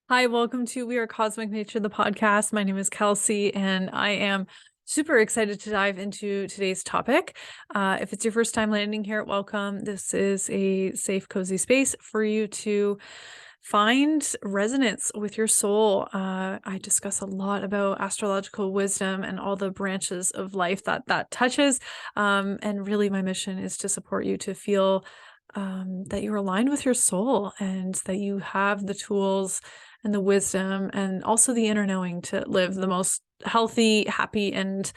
Hi, welcome to We Are Cosmic Nature, the podcast. My name is Kelsey, and I am super excited to dive into today's topic. If it's your first time landing here, welcome. This is a safe, cozy space for you to find resonance with your soul. I discuss a lot about astrological wisdom and all the branches of life that touches. And really, my mission is to support you to feel that you're aligned with your soul and that you have the tools and the wisdom and also the inner knowing to live the most healthy, happy, and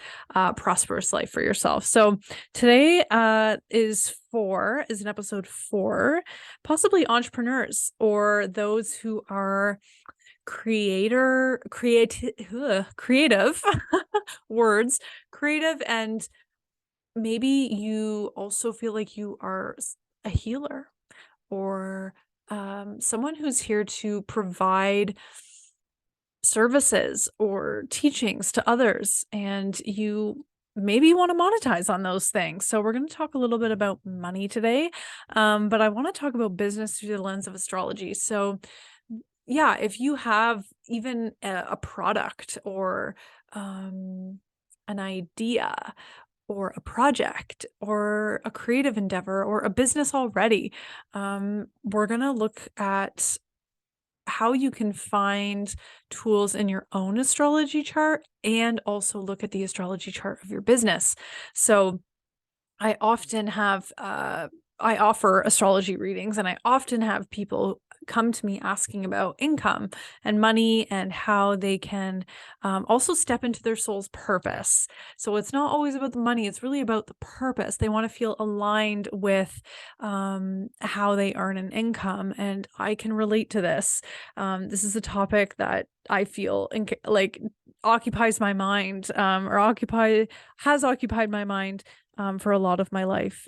prosperous life for yourself. So today is an episode for possibly entrepreneurs or those who are creative words, creative, and maybe you also feel like you are a healer or someone who's here to provide services or teachings to others, and you maybe want to monetize on those things. So we're going to talk a little bit about money today, but I want to talk about business through the lens of astrology. So yeah, if you have even a product or an idea or a project or a creative endeavor or a business already, we're going to look at how you can find tools in your own astrology chart and also look at the astrology chart of your business. So I often have, I offer astrology readings, and I often have people come to me asking about income and money and how they can also step into their soul's purpose. So it's not always about the money, it's really about the purpose. They want to feel aligned with how they earn an income. And I can relate to this. This is a topic that I feel like occupies my mind, has occupied my mind for a lot of my life.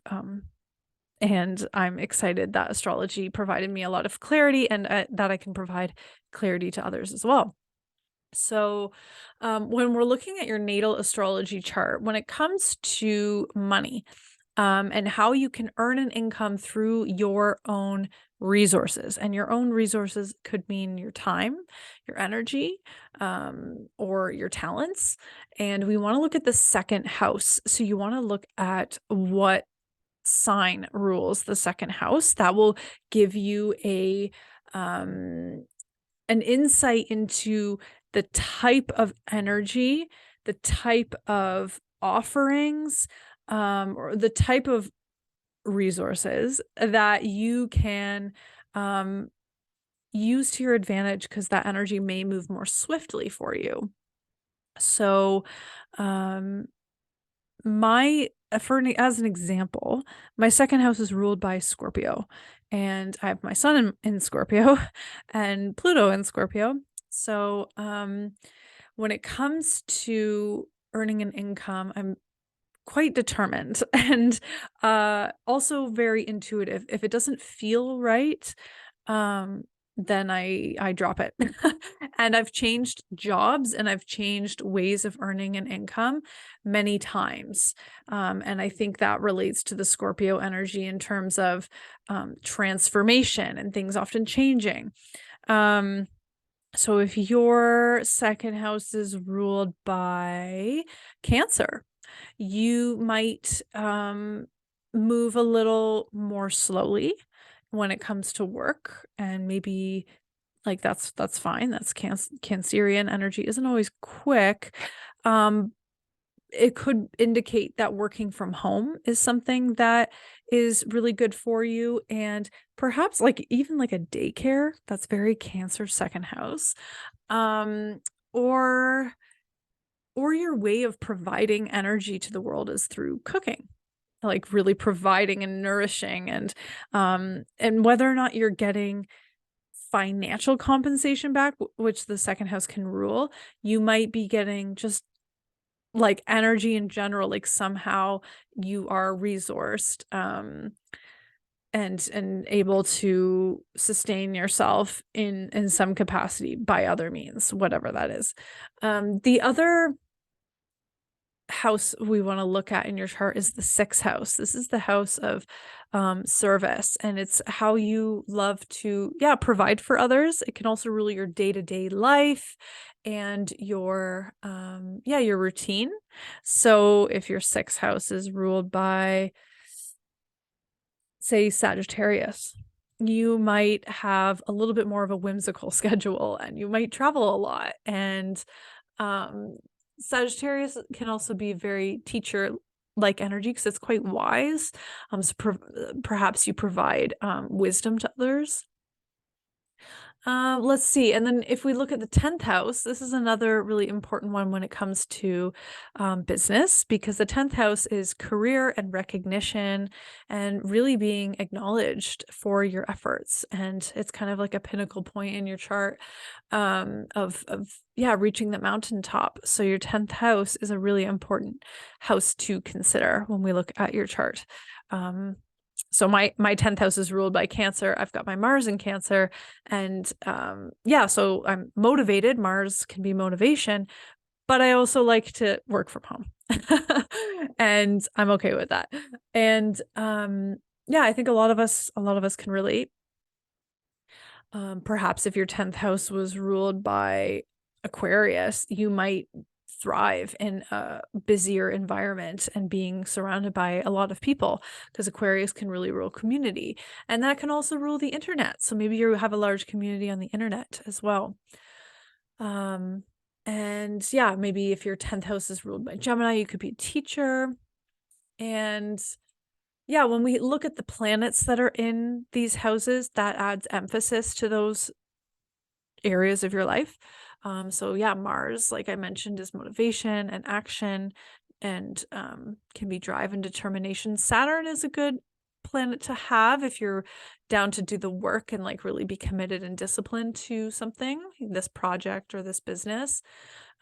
And I'm excited that astrology provided me a lot of clarity and that I can provide clarity to others as well. So when we're looking at your natal astrology chart, when it comes to money, and how you can earn an income through your own resources. And your own resources could mean your time, your energy, or your talents. And we want to look at the second house. So you want to look at what sign rules the second house. That will give you an insight into the type of energy, the type of offerings, or the type of resources that you can use to your advantage, because that energy may move more swiftly for you. So, as an example, my second house is ruled by Scorpio, and I have my sun in Scorpio and Pluto in Scorpio. So, when it comes to earning an income, I'm quite determined and also very intuitive. If it doesn't feel right, then I drop it. And I've changed jobs and I've changed ways of earning an income many times. And I think that relates to the Scorpio energy in terms of transformation and things often changing. So if your second house is ruled by Cancer, you might move a little more slowly when it comes to work, and maybe like that's fine. That's Cancerian energy isn't always quick. It could indicate that working from home is something that is really good for you, and perhaps like even like a daycare. That's very Cancer second house. Or your way of providing energy to the world is through cooking, like really providing and nourishing, and whether or not you're getting financial compensation back, which the second house can rule, you might be getting just like energy in general, like somehow you are resourced and able to sustain yourself in some capacity by other means, whatever that is. The other house we want to look at in your chart is the sixth house. This is the house of service, and it's how you love to, provide for others. It can also rule your day-to-day life and your routine. So if your sixth house is ruled by, say, Sagittarius, you might have a little bit more of a whimsical schedule, and you might travel a lot. And Sagittarius can also be very teacher-like energy because it's quite wise. So perhaps you provide wisdom to others. Let's see. And then if we look at the 10th house, this is another really important one when it comes to business, because the 10th house is career and recognition and really being acknowledged for your efforts. And it's kind of like a pinnacle point in your chart of reaching the mountaintop. So your 10th house is a really important house to consider when we look at your chart. So my 10th house is ruled by Cancer. I've got my Mars in Cancer, and so I'm motivated. Mars can be motivation, but I also like to work from home, and I'm okay with that. And I think a lot of us can relate. Perhaps if your 10th house was ruled by Aquarius, you might thrive in a busier environment and being surrounded by a lot of people, because Aquarius can really rule community, and that can also rule the internet. So maybe you have a large community on the internet as well. And maybe if your 10th house is ruled by Gemini, you could be a teacher. And when we look at the planets that are in these houses, that adds emphasis to those areas of your life. Mars, like I mentioned, is motivation and action, and can be drive and determination. Saturn is a good planet to have if you're down to do the work and like really be committed and disciplined to something, this project or this business.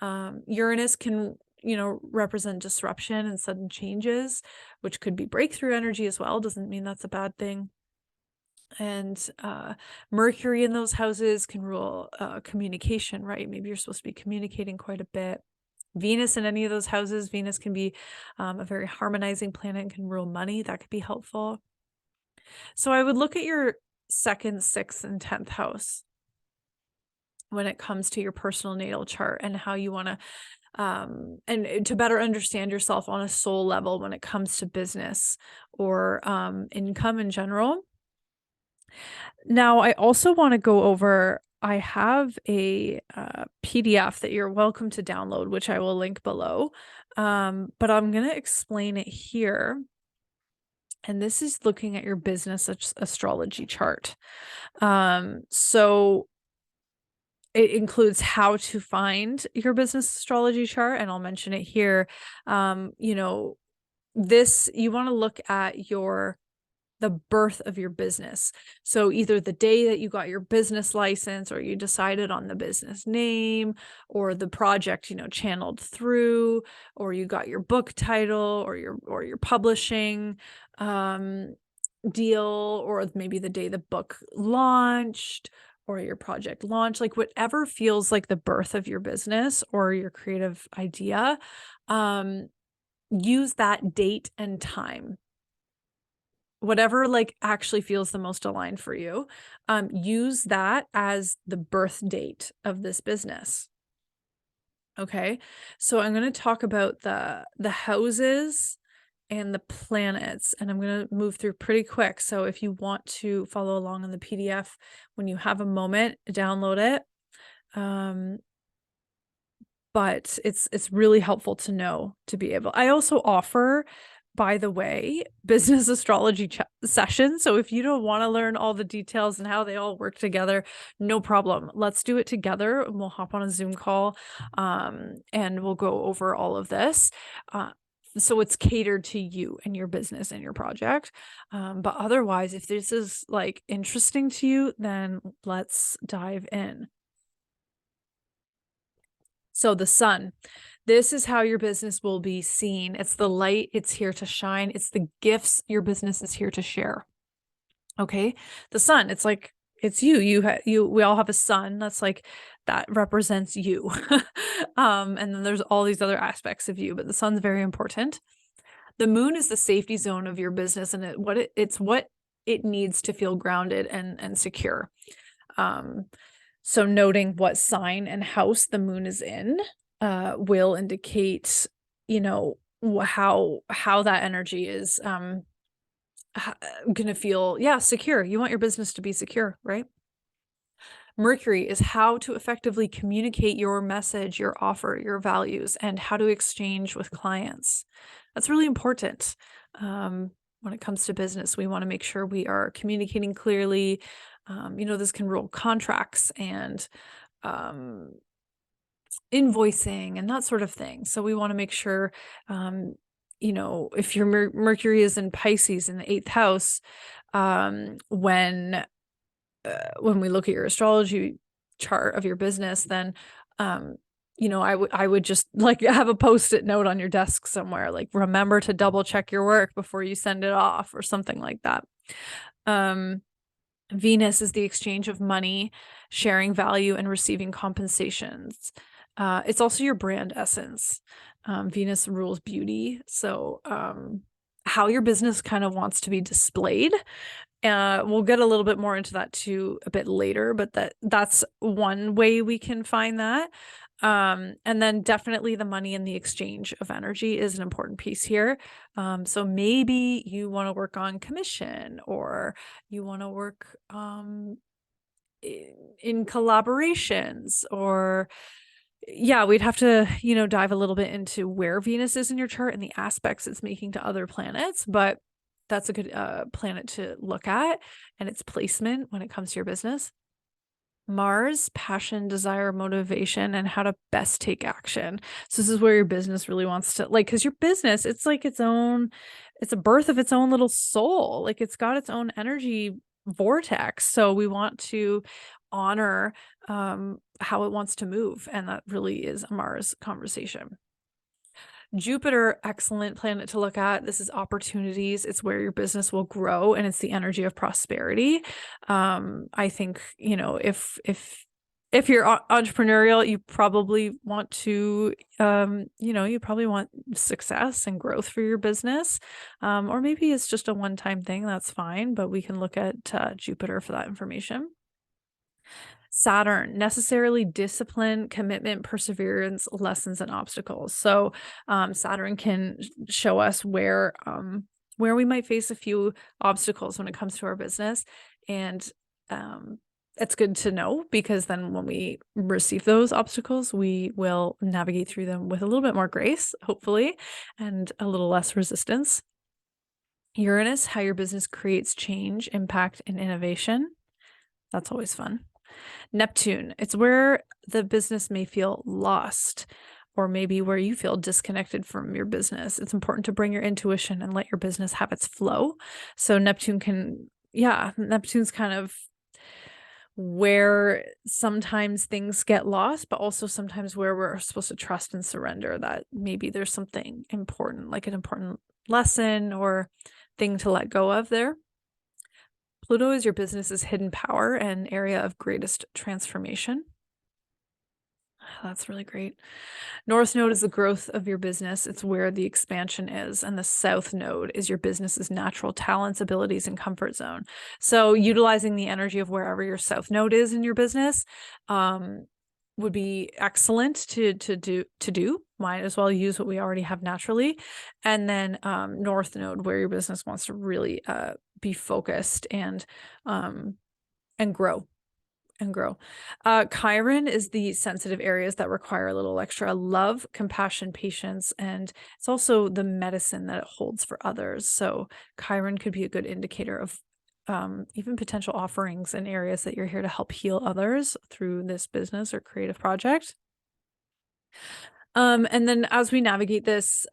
Uranus can, represent disruption and sudden changes, which could be breakthrough energy as well. Doesn't mean that's a bad thing. And Mercury in those houses can rule communication, right? Maybe you're supposed to be communicating quite a bit. Venus in any of those houses, Venus can be a very harmonizing planet and can rule money. That could be helpful. So I would look at your 2nd, 6th, and 10th house when it comes to your personal natal chart and how you want to and to better understand yourself on a soul level when it comes to business or income in general. Now, I also want to go over, I have a PDF that you're welcome to download, which I will link below, but I'm going to explain it here. And this is looking at your business astrology chart. So it includes how to find your business astrology chart, and I'll mention it here. You want to look at the birth of your business. So either the day that you got your business license, or you decided on the business name, or the project, channeled through, or you got your book title, or your publishing deal, or maybe the day the book launched or your project launched, like whatever feels like the birth of your business or your creative idea. Use that date and time. Whatever like actually feels the most aligned for you, use that as the birth date of this business. Okay, so I'm going to talk about the houses and the planets, and I'm going to move through pretty quick. So if you want to follow along on the PDF when you have a moment, download it. But it's really helpful to know, to be able. I also offer, by the way, business astrology sessions. So if you don't want to learn all the details and how they all work together, no problem. Let's do it together, and we'll hop on a Zoom call, and we'll go over all of this. So it's catered to you and your business and your project. But otherwise, if this is like interesting to you, then let's dive in. So the sun, this is how your business will be seen. It's the light. It's here to shine. It's the gifts your business is here to share. Okay. The sun, it's like It's you. We all have a sun. That's like, that represents you. And then there's all these other aspects of you, but the sun's very important. The moon is the safety zone of your business, and it's what it needs to feel grounded and secure. So noting what sign and house the moon is in will indicate, how that energy is gonna feel, secure. You want your business to be secure, right? Mercury is how to effectively communicate your message, your offer, your values, and how to exchange with clients. That's really important. When it comes to business, we want to make sure we are communicating clearly. This can rule contracts and invoicing and that sort of thing. So we want to make sure, if your Mercury is in Pisces in the 8th house, when we look at your astrology chart of your business, then, I would just like have a post-it note on your desk somewhere, like, remember to double check your work before you send it off, or something like that. Venus is the exchange of money, sharing value, and receiving compensations. It's also your brand essence. Venus rules beauty. So, how your business kind of wants to be displayed. We'll get a little bit more into that too a bit later, but that's one way we can find that. And then definitely the money and the exchange of energy is an important piece here. So maybe you want to work on commission, or you want to work in collaborations, or we'd have to, dive a little bit into where Venus is in your chart and the aspects it's making to other planets, but that's a good planet to look at, and its placement when it comes to your business. Mars, passion, desire, motivation, and how to best take action. So this is where your business really wants to, like, because your business, it's like it's a birth of its own little soul. Like, it's got its own energy vortex. So we want to honor how it wants to move. And that really is a Mars conversation. Jupiter, excellent planet to look at. This is opportunities. It's where your business will grow, and it's the energy of prosperity. I think, if you're entrepreneurial, you probably want to, you probably want success and growth for your business. Or maybe it's just a one-time thing. That's fine, but we can look at Jupiter for that information. Saturn, necessarily discipline, commitment, perseverance, lessons, and obstacles. So Saturn can show us where we might face a few obstacles when it comes to our business. And it's good to know, because then when we receive those obstacles, we will navigate through them with a little bit more grace, hopefully, and a little less resistance. Uranus, how your business creates change, impact, and innovation. That's always fun. Neptune, it's where the business may feel lost, or maybe where you feel disconnected from your business. It's important to bring your intuition and let your business have its flow. So Neptune's kind of where sometimes things get lost, but also sometimes where we're supposed to trust and surrender that maybe there's something important, like an important lesson or thing to let go of there. Pluto is your business's hidden power and area of greatest transformation. That's really great. North node is the growth of your business. It's where the expansion is. And the south node is your business's natural talents, abilities, and comfort zone. So utilizing the energy of wherever your south node is in your business would be excellent to do. Might as well use what we already have naturally. And then north node, where your business wants to really be focused and grow. Chiron is the sensitive areas that require a little extra love, compassion, patience, and it's also the medicine that it holds for others. So Chiron could be a good indicator of even potential offerings in areas that you're here to help heal others through this business or creative project. And then as we navigate this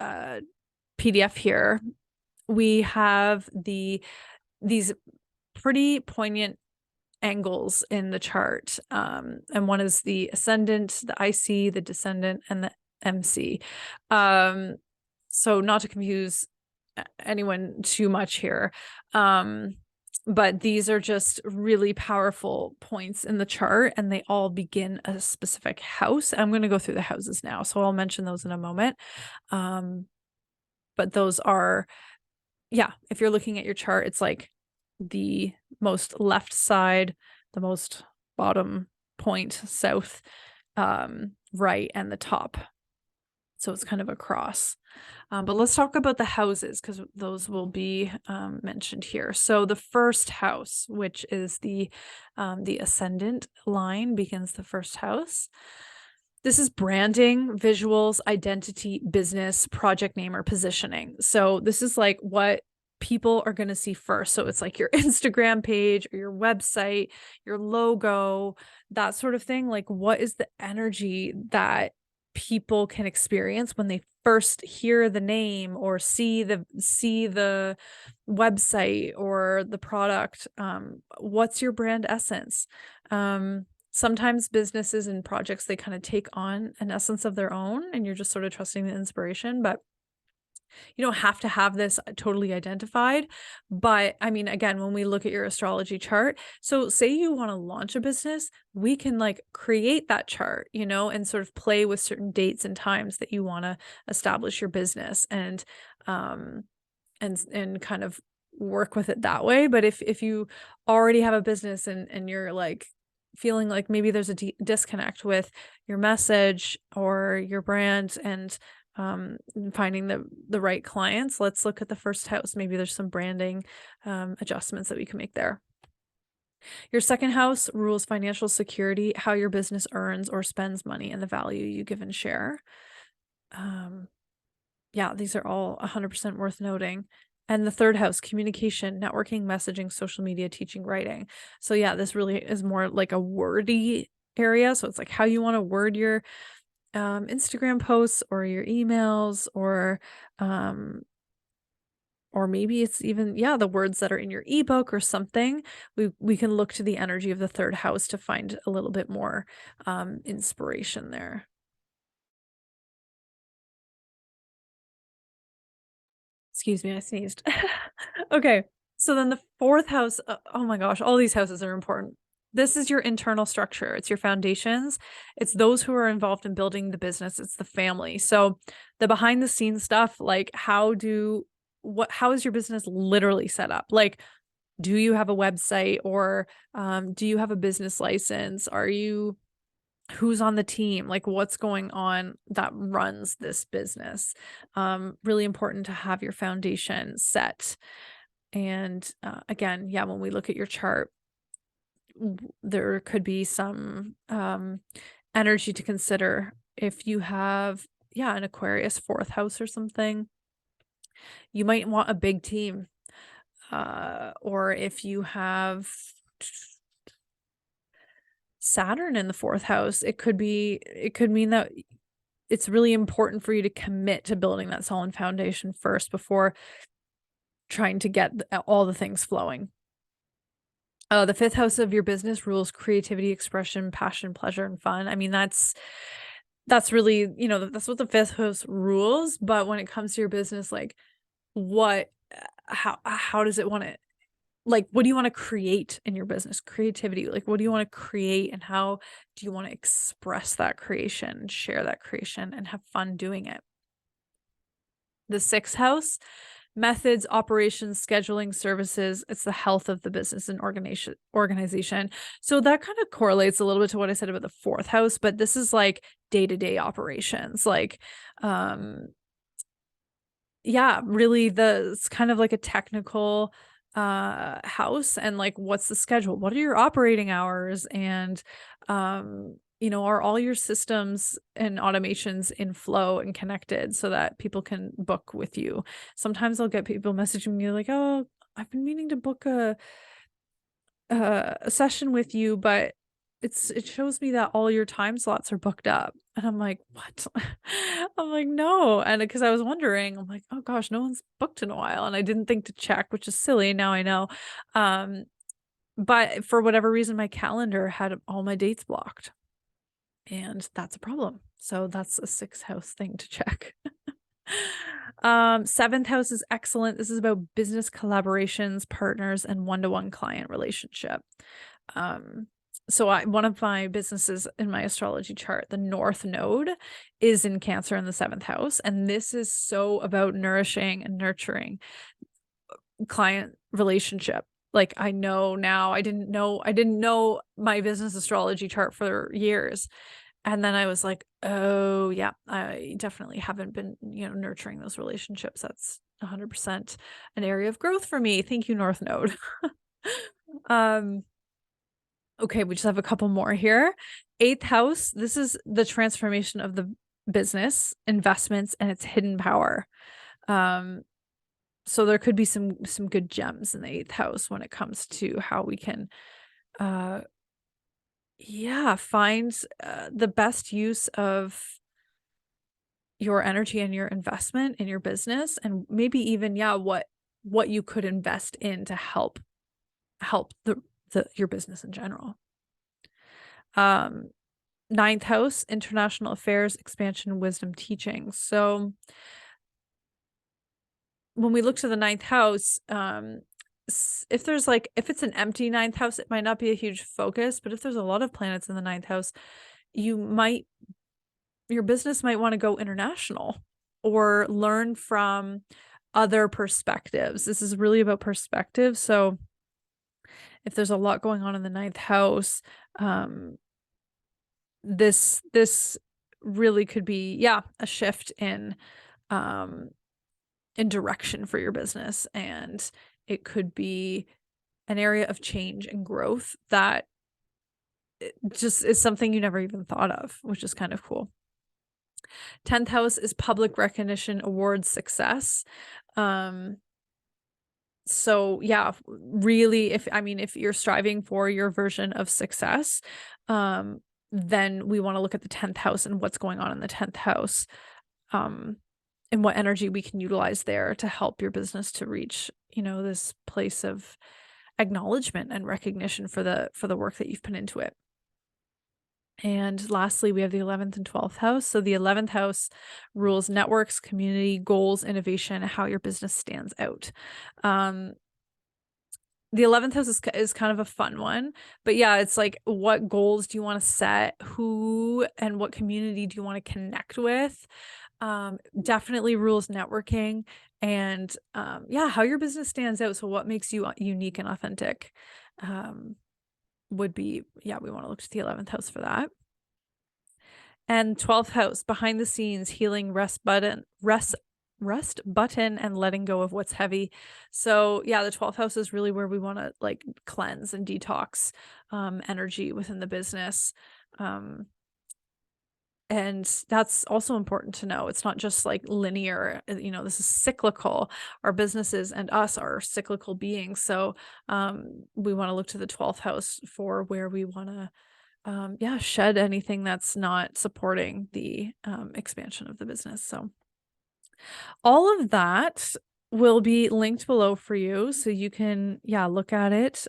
PDF here, we have these pretty poignant angles in the chart. And one is the ascendant, the IC, the descendant, and the MC. So not to confuse anyone too much here. But these are just really powerful points in the chart, and they all begin a specific house. I'm going to go through the houses now, so I'll mention those in a moment. But those are, yeah, if you're looking at your chart, it's like the most left side, the most bottom point, south, right, and the top. So it's kind of a cross. But let's talk about the houses, because those will be mentioned here. So the first house, which is the ascendant line, begins the first house. This is branding, visuals, identity, business, project name, or positioning. So this is like what people are going to see first. So it's like your Instagram page or your website, your logo, that sort of thing. Like, what is the energy that people can experience when they first hear the name or see the website or the product? What's your brand essence? Sometimes businesses and projects, they kind of take on an essence of their own, and you're just sort of trusting the inspiration, but you don't have to have this totally identified. But I mean, again, when we look at your astrology chart, so say you want to launch a business, we can like create that chart, and sort of play with certain dates and times that you want to establish your business, um and kind of work with it that way. But if you already have a business, and you're like feeling like maybe there's a disconnect with your message or your brand, and finding the right clients, let's look at the first house. Maybe there's some branding adjustments that we can make there. Your second house rules financial security, how your business earns or spends money, and the value you give and share. Yeah, these are all 100% worth noting. And the third house, communication, networking, messaging, social media, teaching, writing. So yeah, this really is more like a wordy area. So it's like how you want to word your Instagram posts or your emails, or maybe it's even, the words that are in your ebook or something. We can look to the energy of the third house to find a little bit more inspiration there. Excuse me, I sneezed. Okay, so then the fourth house, oh my gosh, all these houses are important. This is your internal structure. It's your foundations. It's those who are involved in building the business. It's the family. So the behind the scenes stuff, like how is your business literally set up? Like, do you have a website, or do you have a business license? Who's on the team? Like, what's going on that runs this business? Really important to have your foundation set. And again, when we look at your chart, there could be some energy to consider. If you have, an Aquarius fourth house or something, you might want a big team. Or if you have Saturn in the fourth house, it could mean that it's really important for you to commit to building that solid foundation first before trying to get all the things flowing. The fifth house of your business rules creativity, expression, passion, pleasure, and fun. I mean, that's really, that's what the fifth house rules. But when it comes to your business, like how does it want to, like, what do you want to create in your business? Creativity, like, what do you want to create, and how do you want to express that creation, share that creation, and have fun doing it? The sixth house, methods, operations, scheduling, services. It's the health of the business and organization. So that kind of correlates a little bit to what I said about the fourth house, but this is like day-to-day operations. Like, really it's kind of like a technical house, and like, what's the schedule? What are your operating hours? And are all your systems and automations in flow and connected so that people can book with you? Sometimes I'll get people messaging me like, oh, I've been meaning to book a session with you, but it shows me that all your time slots are booked up. And I'm like, what? I'm like, no. And because I was wondering, I'm like, oh gosh, no one's booked in a while. And I didn't think to check, which is silly. Now I know. But for whatever reason, my calendar had all my dates blocked. And that's a problem. So that's a sixth house thing to check. Seventh house is excellent. This is about business collaborations, partners, and one-to-one client relationship. So one of my businesses in my astrology chart, the North Node, is in Cancer in the seventh house. And this is so about nourishing and nurturing client relationship. Like I know now, I didn't know my business astrology chart for years. And then I was like, oh yeah, I definitely haven't been, nurturing those relationships. That's 100% an area of growth for me. Thank you, North Node. Okay, we just have a couple more here. Eighth house, this is the transformation of the business, investments, and its hidden power. So there could be some good gems in the eighth house when it comes to how we can find the best use of your energy and your investment in your business, and maybe even what you could invest in to help your business in general. Ninth house, international affairs, expansion, wisdom, teaching. So when we look to the ninth house, if it's an empty ninth house, it might not be a huge focus, but if there's a lot of planets in the ninth house, your business might want to go international or learn from other perspectives. This is really about perspective. So if there's a lot going on in the ninth house, this really could be, a shift in direction for your business. And it could be an area of change and growth that just is something you never even thought of, which is kind of cool. 10th house is public recognition, awards, success. So yeah, really, if you're striving for your version of success, then we want to look at the 10th house and what's going on in the 10th house, and what energy we can utilize there to help your business to reach, this place of acknowledgement and recognition for the work that you've put into it. And lastly, we have the 11th and 12th house. So the 11th house rules networks, community, goals, innovation, how your business stands out. The 11th house is kind of a fun one, but yeah, it's like, what goals do you want to set? Who and what community do you want to connect with? Definitely rules networking and, how your business stands out. So what makes you unique and authentic, would be, we want to look to the 11th house for that. And 12th house, behind the scenes, healing, rest button, and letting go of what's heavy. So the 12th house is really where we want to like cleanse and detox energy within the business. And that's also important to know. It's not just like linear, this is cyclical. Our businesses and us are cyclical beings. So we want to look to the 12th house for where we want to shed anything that's not supporting the expansion of the business. So all of that will be linked below for you, so you can look at it.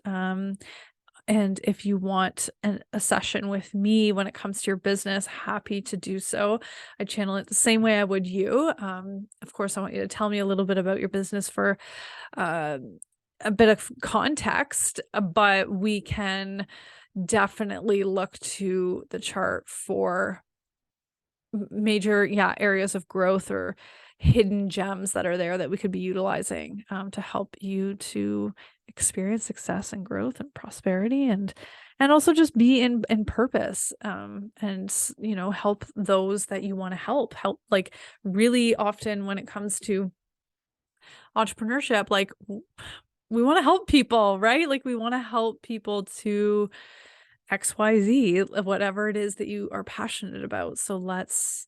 And if you want a session with me when it comes to your business, happy to do so. I channel it the same way I would you. Of course, I want you to tell me a little bit about your business for a bit of context, but we can definitely look to the chart for major areas of growth or hidden gems that are there that we could be utilizing to help you to experience success and growth and prosperity, and also just be in purpose, and help those that you want to help. Like really often when it comes to entrepreneurship, like we want to help people, right? Like we want to help people to XYZ, whatever it is that you are passionate about. So let's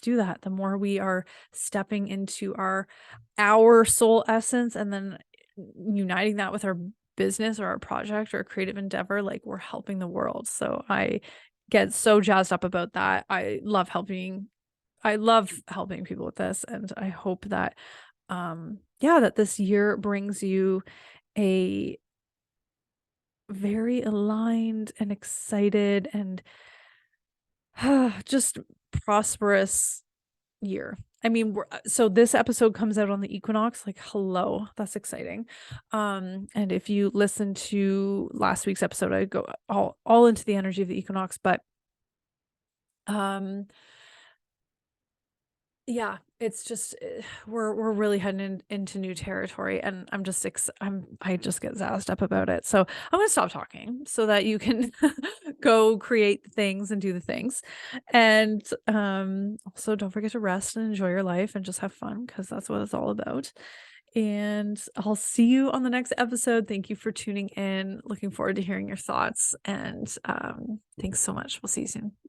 do that. The more we are stepping into our soul essence and then uniting that with our business or our project or creative endeavor, like we're helping the world. So I get so jazzed up about that. I love helping people with this, and I hope that that this year brings you a very aligned and excited and just prosperous year. I mean, so this episode comes out on the equinox, like, hello, that's exciting. And if you listen to last week's episode, I go all into the energy of the equinox, but um yeah, it's just we're really heading into new territory, and I just get zazzed up about it. So I'm gonna stop talking so that you can go create the things and do the things. And also don't forget to rest and enjoy your life and just have fun, because that's what it's all about. And I'll see you on the next episode. Thank you for tuning in. Looking forward to hearing your thoughts, and thanks so much. We'll see you soon.